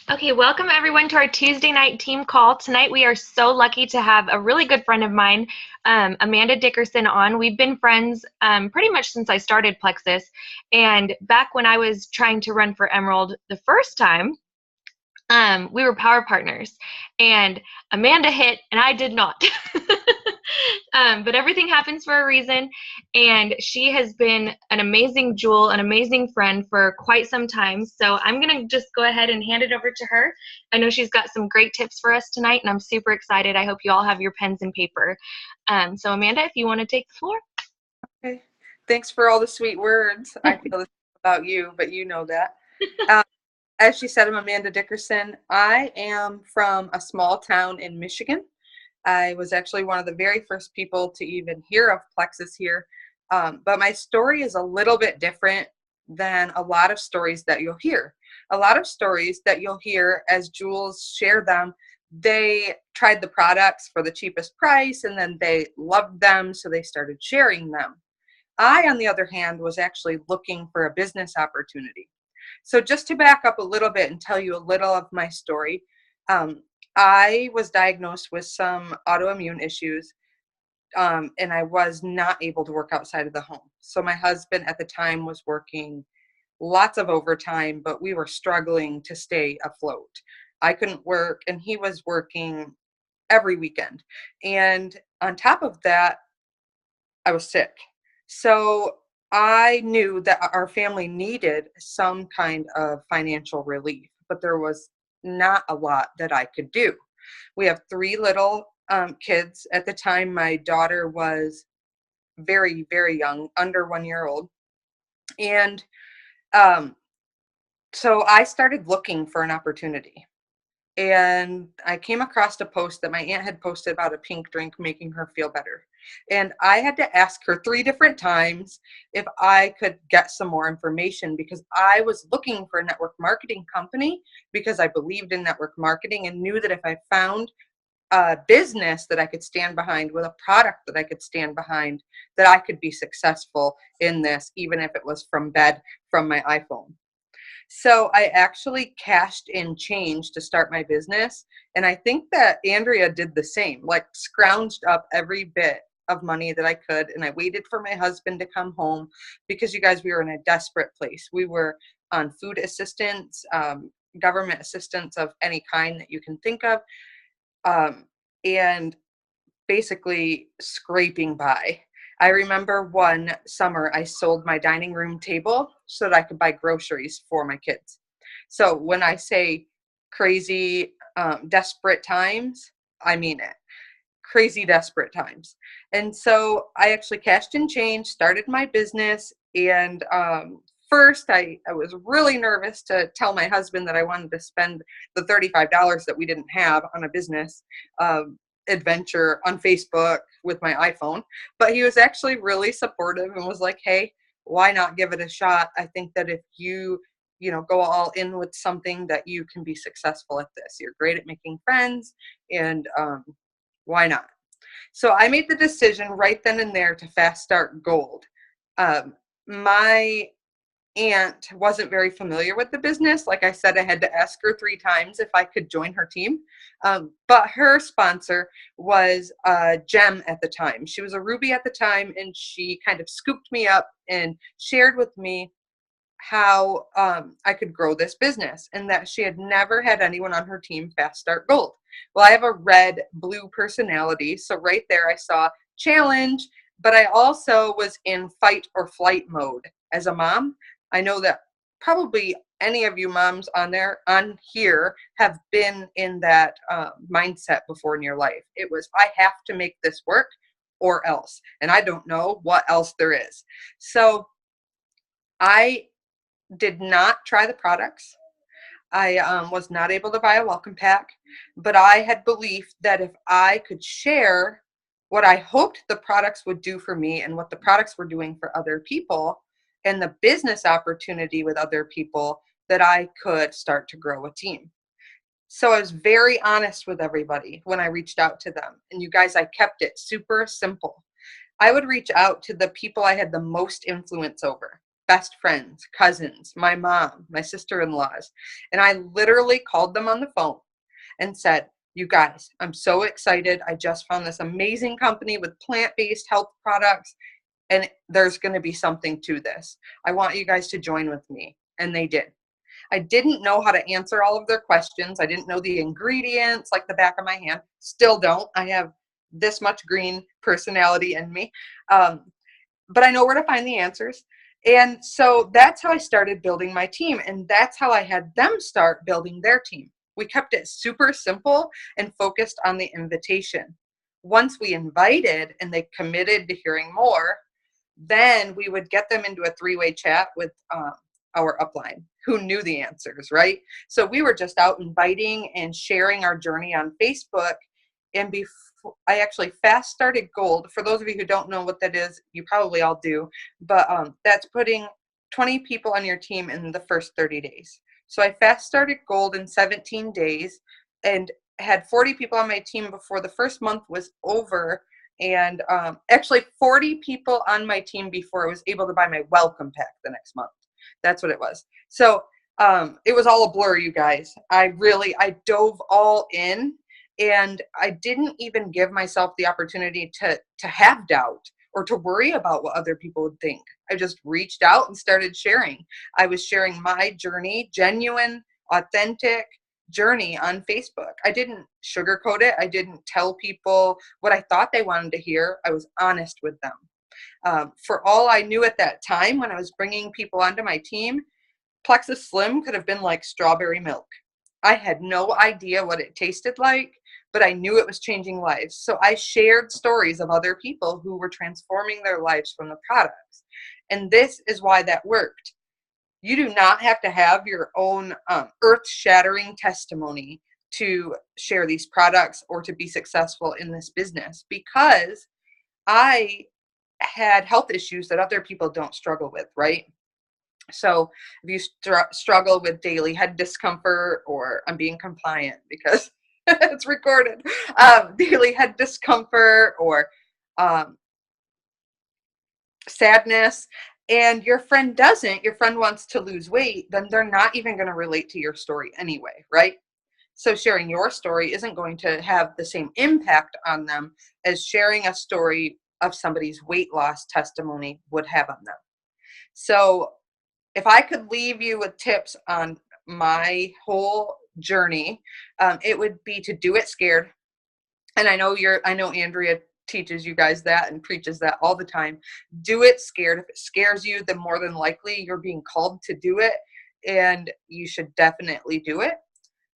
Okay, welcome everyone to our Tuesday night team call. Tonight we are so lucky to have a really good friend of mine, Amanda Dickerson, on. We've been friends pretty much since I started Plexus. And back when I was trying to run for Emerald the first time, we were power partners. And Amanda hit and I did not. But everything happens for a reason, and she has been an amazing jewel, an amazing friend for quite some time. So I'm going to just go ahead and hand it over to her. I know she's got some great tips for us tonight, and I'm super excited. I hope you all have your pens and paper. So Amanda, if you want to take the floor. Okay. Thanks for all the sweet words. I feel this about you, but you know that. Um, as she said, I'm Amanda Dickerson. I am from a small town in Michigan. I was actually one of the very first people to even hear of Plexus here. But my story is a little bit different than a lot of stories that you'll hear. A lot of stories that you'll hear as Jules share them, they tried the products for the cheapest price and then they loved them, so they started sharing them. I, on the other hand, was actually looking for a business opportunity. So just to back up a little bit and tell you a little of my story, um, I was diagnosed with some autoimmune issues, and I was not able to work outside of the home. So my husband at the time was working lots of overtime, but we were struggling to stay afloat. I couldn't work, and he was working every weekend. And on top of that, I was sick. So I knew that our family needed some kind of financial relief, but there was not a lot that I could do. We have three little kids. At the time, my daughter was very, very young, under 1 year old. And um, so I started looking for an opportunity. And I came across a post that my aunt had posted about a pink drink making her feel better. And I had to ask her 3 different times if I could get some more information because I was looking for a network marketing company because I believed in network marketing and knew that if I found a business that I could stand behind with a product that I could stand behind, that I could be successful in this, even if it was from bed from my iPhone. So I actually cashed in change to start my business. And I think that Andrea did the same, like scrounged up every bit of money that I could. And I waited for my husband to come home because you guys, we were in a desperate place. We were on food assistance, government assistance of any kind that you can think of. Um, and basically scraping by. I remember one summer I sold my dining room table so that I could buy groceries for my kids. So when I say crazy, desperate times, I mean it. Crazy, desperate times. And so I actually cashed in change, started my business, and first I was really nervous to tell my husband that I wanted to spend the $35 that we didn't have on a business adventure on Facebook with my iPhone. But he was actually really supportive and was like, hey, why not give it a shot? I think that if you go all in with something that you can be successful at this. You're great at making friends, and why not? So I made the decision right then and there to fast start gold. My aunt wasn't very familiar with the business. Like I said, I had to ask her 3 times if I could join her team. But her sponsor was Gem at the time. She was a Ruby at the time, and she kind of scooped me up and shared with me how I could grow this business and that she had never had anyone on her team fast start gold. Well, I have a red blue personality. So right there I saw challenge, but I also was in fight or flight mode as a mom. I know that probably any of you moms on here have been in that mindset before in your life. It was, I have to make this work or else, and I don't know what else there is. So I did not try the products. I was not able to buy a welcome pack, but I had belief that if I could share what I hoped the products would do for me and what the products were doing for other people and the business opportunity with other people, that I could start to grow a team. So I was very honest with everybody when I reached out to them. And you guys, I kept it super simple. I would reach out to the people I had the most influence over. best friends, cousins, my mom, my sister-in-laws. And I literally called them on the phone and said, you guys, I'm so excited. I just found this amazing company with plant-based health products, and there's going to be something to this. I want you guys to join with me. And they did. I didn't know how to answer all of their questions. I didn't know the ingredients like the back of my hand. Still don't. I have this much green personality in me. But I know where to find the answers. And so that's how I started building my team. And that's how I had them start building their team. We kept it super simple and focused on the invitation. Once we invited and they committed to hearing more, then we would get them into a three-way chat with our upline who knew the answers, right? So we were just out inviting and sharing our journey on Facebook. And before I actually fast started gold, for those of you who don't know what that is, you probably all do, but that's putting 20 people on your team in the first 30 days. So I fast started gold in 17 days and had 40 people on my team before the first month was over. And actually 40 people on my team before I was able to buy my welcome pack the next month. That's what it was. So it was all a blur, you guys. I dove all in, and I didn't even give myself the opportunity to have doubt or to worry about what other people would think. I just reached out and started sharing. I was sharing my journey, genuine, authentic journey on Facebook. I didn't sugarcoat it. I didn't tell people what I thought they wanted to hear. I was honest with them. For all I knew at that time, when I was bringing people onto my team, Plexus Slim could have been like strawberry milk. I had no idea what it tasted like, but I knew it was changing lives. So I shared stories of other people who were transforming their lives from the products. And this is why that worked. You do not have to have your own earth-shattering testimony to share these products or to be successful in this business, because I had health issues that other people don't struggle with, right? So if you struggle with daily head discomfort, or I'm being compliant because it's recorded, daily head discomfort or sadness, and your friend doesn't, your friend wants to lose weight, then they're not even going to relate to your story anyway, right? So sharing your story isn't going to have the same impact on them as sharing a story of somebody's weight loss testimony would have on them. So if I could leave you with tips on my whole journey, it would be to do it scared. And I know Andrea teaches you guys that and preaches that all the time. Do it scared. If it scares you, then more than likely you're being called to do it, and you should definitely do it.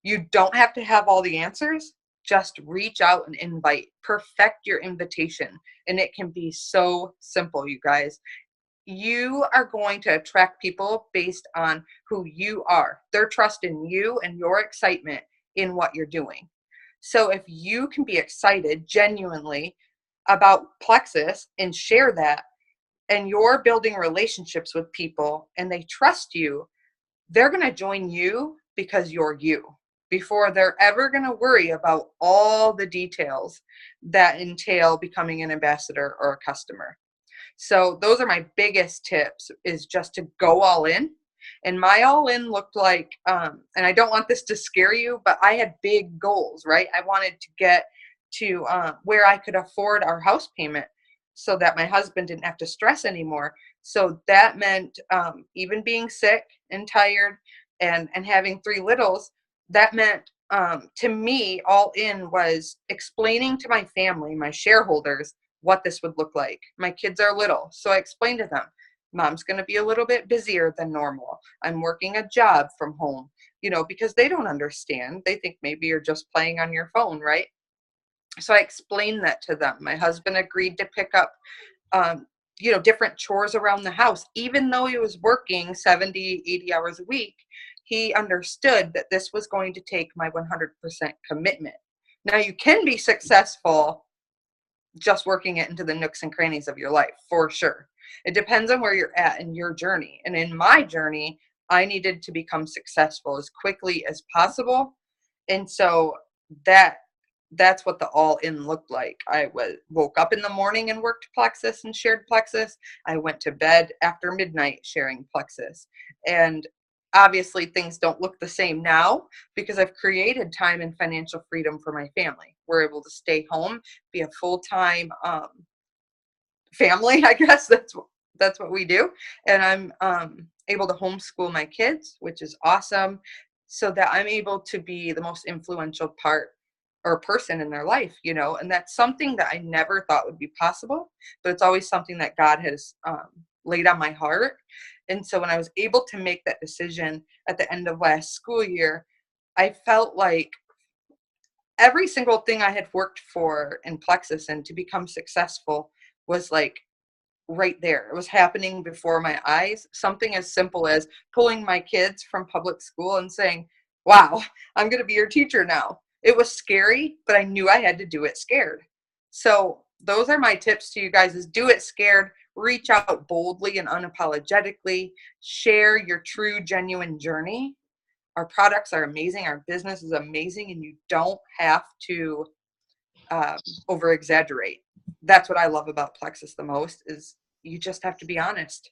You don't have to have all the answers. Just reach out and invite. Perfect your invitation. And it can be so simple, you guys. You are going to attract people based on who you are, their trust in you and your excitement in what you're doing. So if you can be excited genuinely about Plexus and share that, and you're building relationships with people and they trust you, they're going to join you because you're you, before they're ever going to worry about all the details that entail becoming an ambassador or a customer. So those are my biggest tips, is just to go all in. And my all in looked like, and I don't want this to scare you, but I had big goals, right? I wanted to get to where I could afford our house payment so that my husband didn't have to stress anymore. So that meant even being sick and tired and having three littles, that meant to me, all in was explaining to my family, my shareholders, what this would look like. My kids are little, so I explained to them, Mom's going to be a little bit busier than normal. I'm working a job from home, because they don't understand. They think maybe you're just playing on your phone, right? So I explained that to them. My husband agreed to pick up, different chores around the house. Even though he was working 70, 80 hours a week, he understood that this was going to take my 100% commitment. Now, you can be successful just working it into the nooks and crannies of your life, for sure. It depends on where you're at in your journey. And in my journey, I needed to become successful as quickly as possible. And so that that's what the all in looked like. Woke up in the morning and worked Plexus and shared Plexus. I went to bed after midnight sharing Plexus. And obviously things don't look the same now because I've created time and financial freedom for my family. We're able to stay home, be a full-time family, I guess. That's what we do. And I'm able to homeschool my kids, which is awesome, so that I'm able to be the most influential part or person in their life, and that's something that I never thought would be possible, but it's always something that God has laid on my heart. And so when I was able to make that decision at the end of last school year, I felt like every single thing I had worked for in Plexus and to become successful was like right there. It was happening before my eyes. Something as simple as pulling my kids from public school and saying, wow, I'm going to be your teacher now. It was scary, but I knew I had to do it scared. So those are my tips to you guys: is do it scared, reach out boldly and unapologetically, share your true, genuine journey. Our products are amazing. Our business is amazing, and you don't have to over exaggerate. That's what I love about Plexus the most, is you just have to be honest.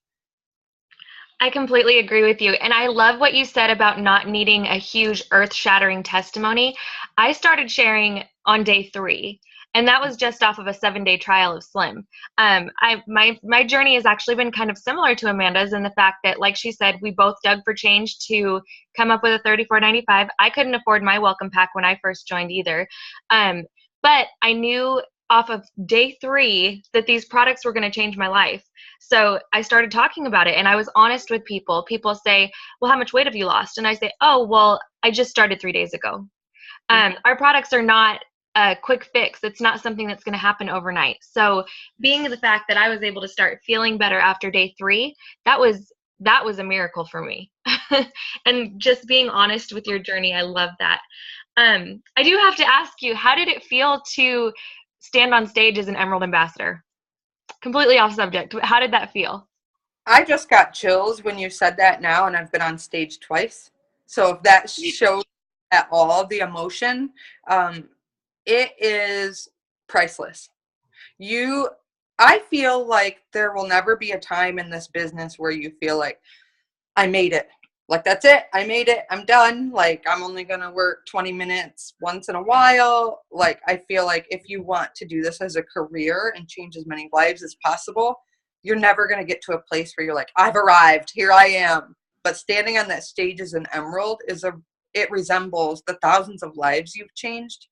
I completely agree with you. And I love what you said about not needing a huge earth shattering testimony. I started sharing on day 3, and that was just off of a 7-day trial of Slim. My journey has actually been kind of similar to Amanda's in the fact that, like she said, we both dug for change to come up with a $34.95. I couldn't afford my welcome pack when I first joined either. But I knew off of day 3 that these products were going to change my life. So I started talking about it, and I was honest with people. People say, well, how much weight have you lost? And I say, oh, well, I just started 3 days ago. Our products are not a quick fix. It's not something that's going to happen overnight. So being the fact that I was able to start feeling better after day 3, that was a miracle for me. And just being honest with your journey, I love that. I do have to ask you, how did it feel to stand on stage as an Emerald Ambassador? Completely off subject. How did that feel? I just got chills when you said that now, and I've been on stage twice. So if that shows at all the emotion, it is priceless. I feel like there will never be a time in this business where you feel like, I made it. Like, that's it. I made it. I'm done. Like, I'm only going to work 20 minutes once in a while. Like, I feel like if you want to do this as a career and change as many lives as possible, you're never going to get to a place where you're like, I've arrived. Here I am. But standing on that stage as an emerald it resembles the thousands of lives you've changed.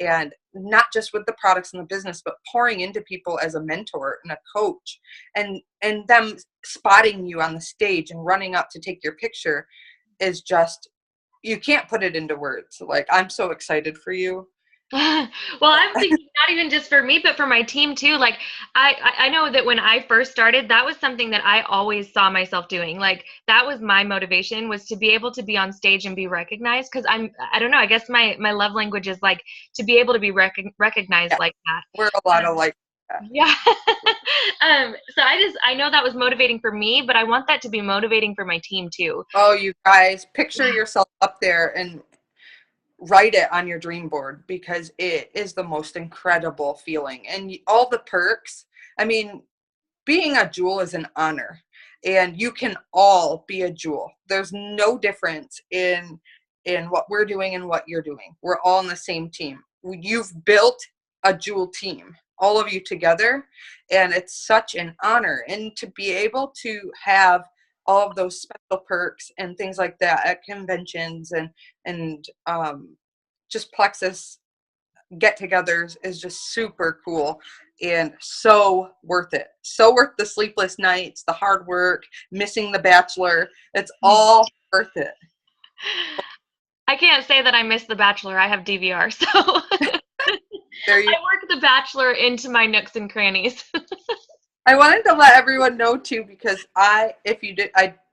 And not just with the products in the business, but pouring into people as a mentor and a coach, and them spotting you on the stage and running up to take your picture is just, you can't put it into words. Like, I'm so excited for you. Well, I'm thinking not even just for me, but for my team too. Like, I know that when I first started, that was something that I always saw myself doing. Like, that was my motivation, was to be able to be on stage and be recognized. Because I don't know, I guess my love language is like to be able to be recognized Yeah, like that. we're a lot of like that. Yeah. So I know that was motivating for me, but I want that to be motivating for my team too. Oh, you guys, picture yourself up there and write it on your dream board, because it is the most incredible feeling. And all the perks. I mean, being a jewel is an honor, and you can all be a jewel. There's no difference in what we're doing and what you're doing. We're all on the same team. You've built a jewel team, all of you together, and it's such an honor. And to be able to have all of those special perks and things like that at conventions and just Plexus get-togethers is just super cool and so worth it. So worth the sleepless nights, the hard work, missing The Bachelor. It's all worth it. I can't say that I miss The Bachelor. I have DVR, so There you. I work The Bachelor into my nooks and crannies. I wanted to let everyone know too, because I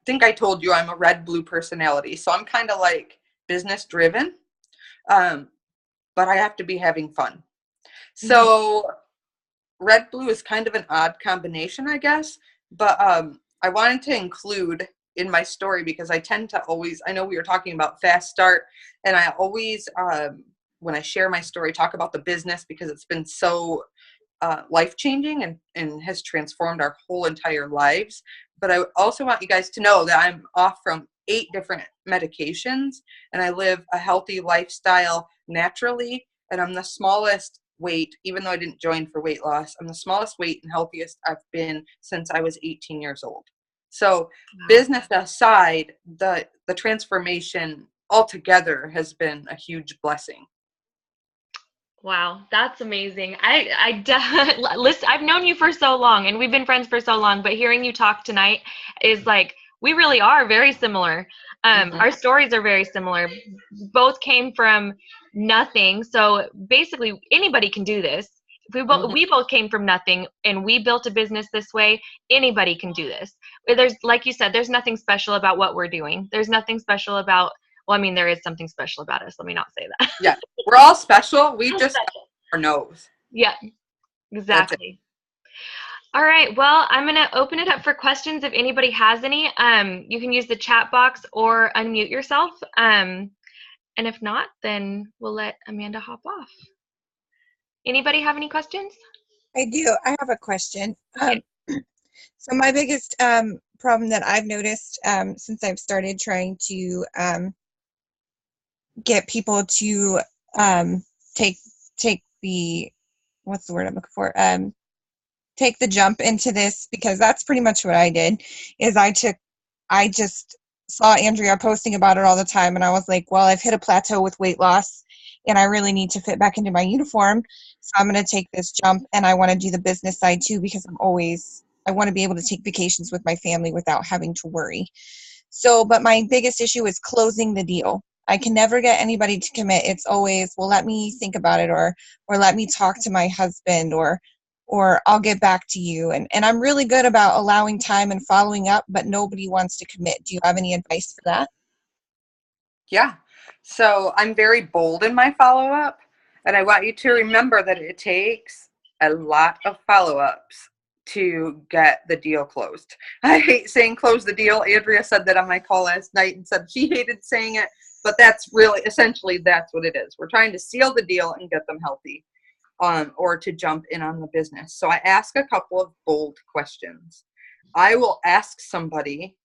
think I told you I'm a red blue personality, so I'm kind of like business driven, but I have to be having fun. So red blue is kind of an odd combination, I guess, but I wanted to include in my story, because I tend to always, I know we were talking about fast start, and I always when I share my story, talk about the business, because it's been so life-changing and has transformed our whole entire lives. But I also want you guys to know that I'm off from 8 different medications, and I live a healthy lifestyle naturally, and I'm the smallest weight, even though I didn't join for weight loss, I'm the smallest weight and healthiest I've been since I was 18 years old. So Wow. business aside, the transformation altogether has been a huge blessing. Wow, that's amazing. Listen, I've known you for so long and we've been friends for so long, but hearing you talk tonight is like, we really are very similar. Mhm. Our stories are very similar. Both came from nothing. So basically anybody can do this. If Mhm. we both came from nothing and we built a business this way, anybody can do this. There's, like you said, there's nothing special about what we're doing. There's nothing special about, well, I mean, there is something special about us. Let me not say that. Yeah, we're all special. We just our nose. Yeah, That's it. exactly. All right. Well, I'm going to open it up for questions if anybody has any. You can use the chat box or unmute yourself. And if not, then we'll let Amanda hop off. Anybody have any questions? I do. I have a question. Yeah. So my biggest problem that I've noticed since I've started trying to get people to take the, what's the word I'm looking for? Take the jump into this, because that's pretty much what I did. Is I just saw Andrea posting about it all the time, and I was like, well, I've hit a plateau with weight loss, and I really need to fit back into my uniform. So I'm going to take this jump, and I want to do the business side too, because I want to be able to take vacations with my family without having to worry. So, but my biggest issue is closing the deal. I can never get anybody to commit. It's always, well, let me think about it, or let me talk to my husband, or I'll get back to you. And I'm really good about allowing time and following up, but nobody wants to commit. Do you have any advice for that? Yeah. So I'm very bold in my follow up. And I want you to remember that it takes a lot of follow ups to get the deal closed. I hate saying close the deal. Andrea said that on my call last night and said she hated saying it, but that's really essentially that's what it is. We're trying to seal the deal and get them healthy, or to jump in on the business. So I ask a couple of bold questions. I will ask somebody,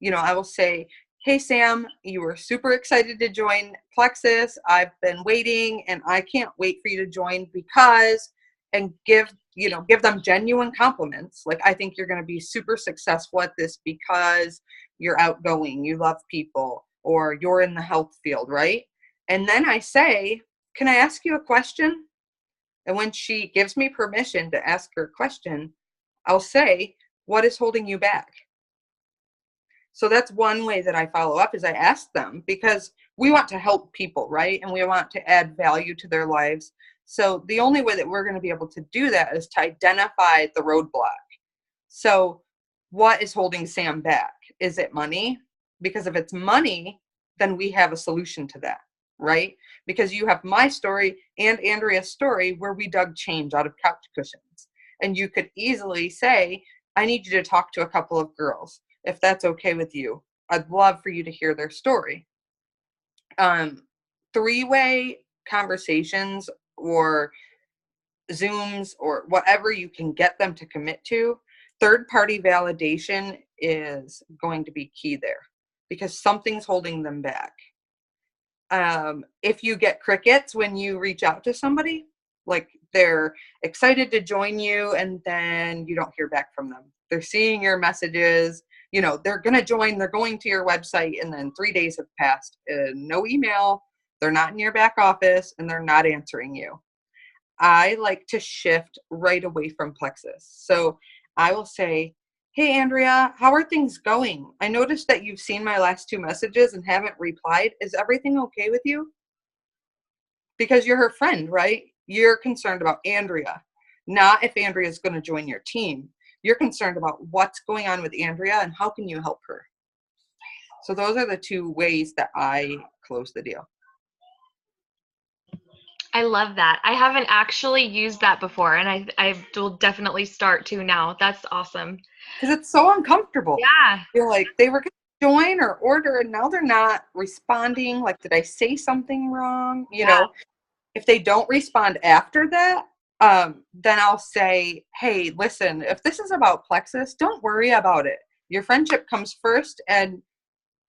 I will say, hey, Sam, you were super excited to join Plexus. I've been waiting and I can't wait for you to join because, and give them genuine compliments. Like, I think you're going to be super successful at this because you're outgoing, you love people, or you're in the health field, right? And then I say, can I ask you a question? And when she gives me permission to ask her a question, I'll say, what is holding you back? So that's one way that I follow up, is I ask them, because we want to help people, right? And we want to add value to their lives. So the only way that we're going to be able to do that is to identify the roadblock. So what is holding Sam back? Is it money? Because if it's money, then we have a solution to that, right? Because you have my story and Andrea's story where we dug change out of couch cushions. And you could easily say, I need you to talk to a couple of girls, if that's okay with you. I'd love for you to hear their story. 3-way conversations or Zooms or whatever you can get them to commit to, third-party validation is going to be key there, because something's holding them back. If you get crickets when you reach out to somebody, like they're excited to join you and then you don't hear back from them. They're seeing your messages, they're going to join, they're going to your website, and then 3 days have passed and no email, they're not in your back office, and they're not answering you. I like to shift right away from Plexus. So I will say, hey, Andrea, how are things going? I noticed that you've seen my last 2 messages and haven't replied. Is everything okay with you? Because you're her friend, right? You're concerned about Andrea, not if Andrea is going to join your team. You're concerned about what's going on with Andrea and how can you help her. So those are the 2 ways that I close the deal. I love that. I haven't actually used that before, and I will definitely start to now. That's awesome. Because it's so uncomfortable. Yeah. You're like, they were going to join or order, and now they're not responding. Like, did I say something wrong? Yeah. if they don't respond after that, then I'll say, hey, listen, if this is about Plexus, don't worry about it. Your friendship comes first, and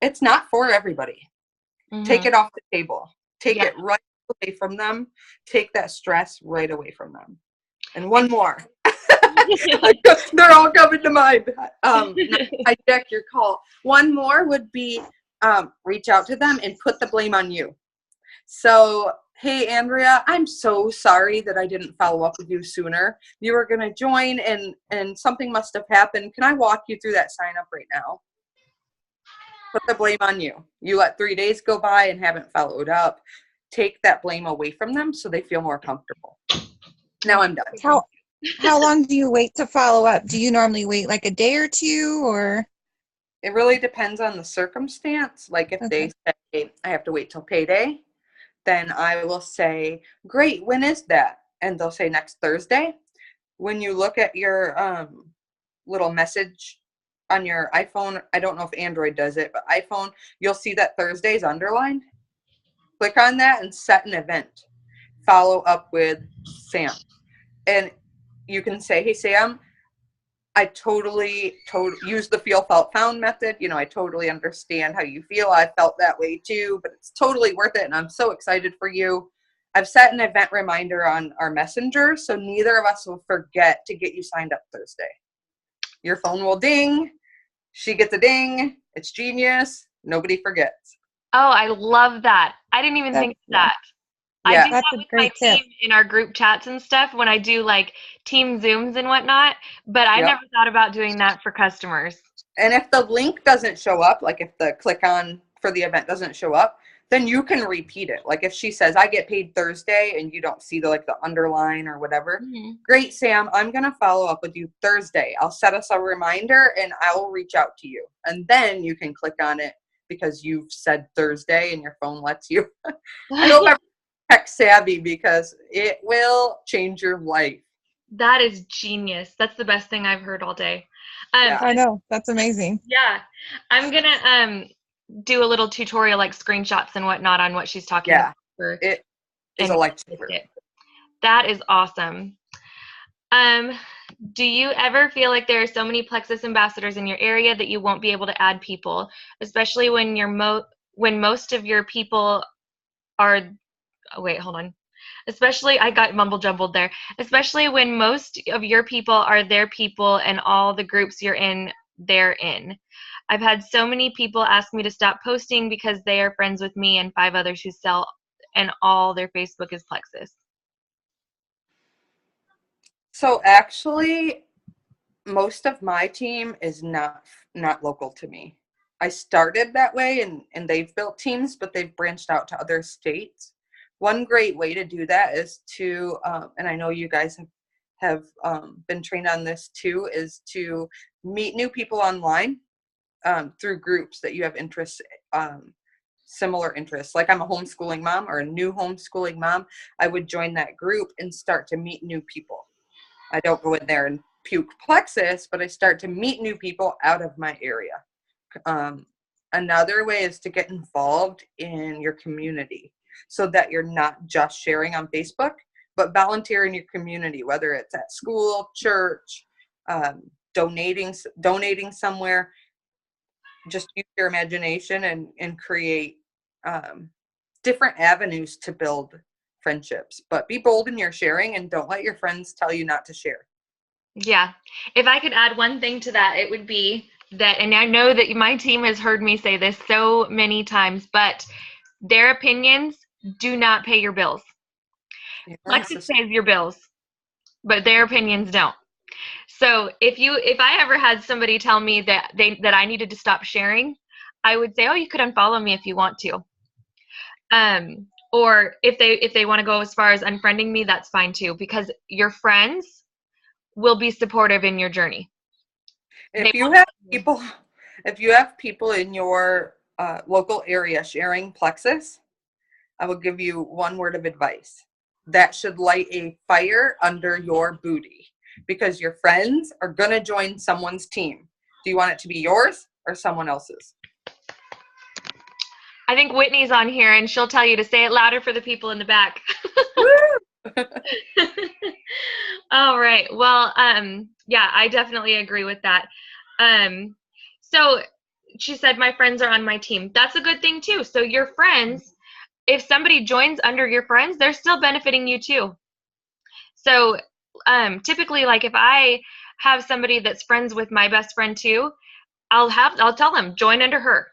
it's not for everybody. Take Mm-hmm. it off the table. Take Yeah. it right away from them. Take that stress right away from them. And one more. They're all coming to mind. Not to hijack your call. One more would be reach out to them and put the blame on you. So, hey, Andrea, I'm so sorry that I didn't follow up with you sooner. You were going to join and something must have happened. Can I walk you through that sign up right now? Put the blame on you. You let 3 days go by and haven't followed up. Take that blame away from them so they feel more comfortable. Now I'm done. How long do you wait to follow up? Do you normally wait like a day or two, or? It really depends on the circumstance. Like if they say, I have to wait till payday, then I will say, great, when is that? And they'll say next Thursday. When you look at your little message on your iPhone, I don't know if Android does it, but iPhone, you'll see that Thursday is underlined. Click on that and set an event. Follow up with Sam. And you can say, hey, Sam, I totally use the feel, felt, found method. You know, I totally understand how you feel. I felt that way too, but it's totally worth it. And I'm so excited for you. I've set an event reminder on our messenger, so neither of us will forget to get you signed up Thursday. Your phone will ding. She gets a ding. It's genius. Nobody forgets. Oh, I love that. I didn't even think of that. I Yeah. do That's that a with my great tip. team in our group chats and stuff when I do like team Zooms and whatnot, but I Yep. never thought about doing that for customers. And if the link doesn't show up, like if the click on for the event doesn't show up, then you can repeat it. Like if she says, I get paid Thursday, and you don't see the underline or whatever, great, Sam, I'm going to follow up with you Thursday. I'll set us a reminder and I will reach out to you. And then you can click on it because you've said Thursday and your phone lets you. I hope everyone's tech savvy because it will change your life. That is genius. That's the best thing I've heard all day. Yeah. I know. That's amazing. Yeah. I'm gonna do a little tutorial like screenshots and whatnot on what she's talking Yeah. about. It is a lifesaver. That is awesome. Do you ever feel like there are so many Plexus ambassadors in your area that you won't be able to add people, especially when when most of your people are wait, hold on. Especially, I got mumble jumbled there. Especially when most of your people are their people and all the groups you're in, they're in. I've had so many people ask me to stop posting because they are friends with me and 5 others who sell, and all their Facebook is Plexus. So actually, most of my team is not local to me. I started that way, and they've built teams, but they've branched out to other states. One great way to do that is to, and I know you guys have been trained on this too, is to meet new people online through groups that you have interests, similar interests. Like I'm a homeschooling mom or a new homeschooling mom. I would join that group and start to meet new people. I don't go in there and puke Plexus, but I start to meet new people out of my area. Another way is to get involved in your community so that you're not just sharing on Facebook, but volunteer in your community, whether it's at school, church, donating somewhere. Just use your imagination and create different avenues to build friendships, but be bold in your sharing and don't let your friends tell you not to share. Yeah. If I could add one thing to that, it would be that, and I know that my team has heard me say this so many times, but their opinions do not pay your bills. Plexus pays your bills, but their opinions don't. So if I ever had somebody tell me that I needed to stop sharing, I would say, oh, you could unfollow me if you want to. Or if they want to go as far as unfriending me, that's fine too, because your friends will be supportive in your journey. If you have people in your local area sharing Plexus, I will give you one word of advice. That should light a fire under your booty, because your friends are going to join someone's team. Do you want it to be yours or someone else's? I think Whitney's on here, and she'll tell you to say it louder for the people in the back. Woo! All right. Well, yeah, I definitely agree with that. So she said, my friends are on my team. That's a good thing too. So your friends, if somebody joins under your friends, they're still benefiting you too. So typically, like if I have somebody that's friends with my best friend too, I'll tell them join under her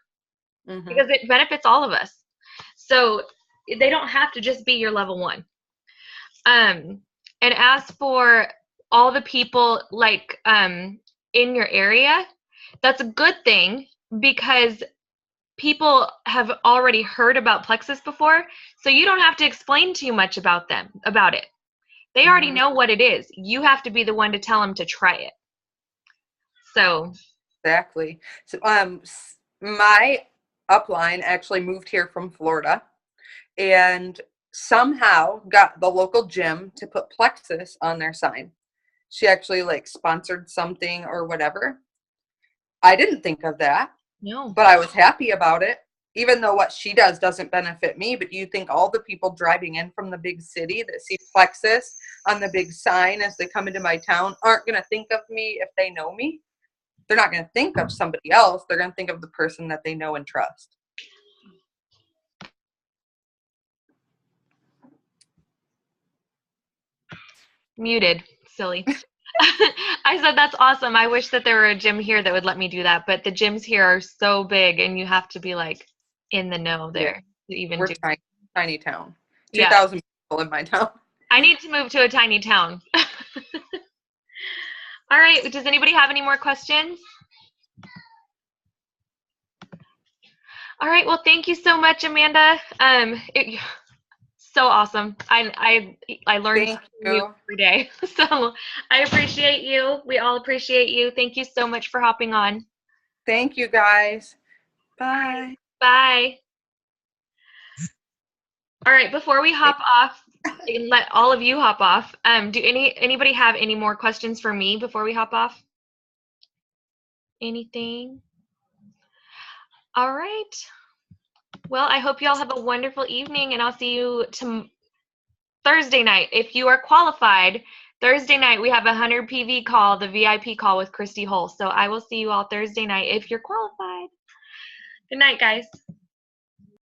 because it benefits all of us. So they don't have to just be your level one. And as for all the people like in your area, that's a good thing because people have already heard about Plexus before, so you don't have to explain too much about it. They already know what it is. You have to be the one to tell them to try it. So Exactly. So, my upline actually moved here from Florida and somehow got the local gym to put Plexus on their sign. She actually like sponsored something or whatever. I didn't think of that, no. but I was happy about it. Even though what she does doesn't benefit me, but you think all the people driving in from the big city that see Plexus on the big sign as they come into my town aren't going to think of me if they know me? They're not going to think of somebody else. They're going to think of the person that they know and trust. Muted. Silly. I said that's awesome. I wish that there were a gym here that would let me do that, but the gyms here are so big and you have to be like in the know there to even We're do. tiny town. Yeah. 2,000 people in my town. I need to move to a tiny town. All right. Does anybody have any more questions? All right. Well, thank you so much, Amanda. So awesome. I learn Thank something new you. every day. So I appreciate you. We all appreciate you. Thank you so much for hopping on. Thank you, guys. Bye. Bye. All right. Before we hop off and let all of you hop off, do anybody have any more questions for me before we hop off? Anything? All right. Well, I hope you all have a wonderful evening, and I'll see you Thursday night. If you are qualified, Thursday night we have a 100 PV call, the VIP call with Christy Hull. So I will see you all Thursday night if you're qualified. Good night, guys.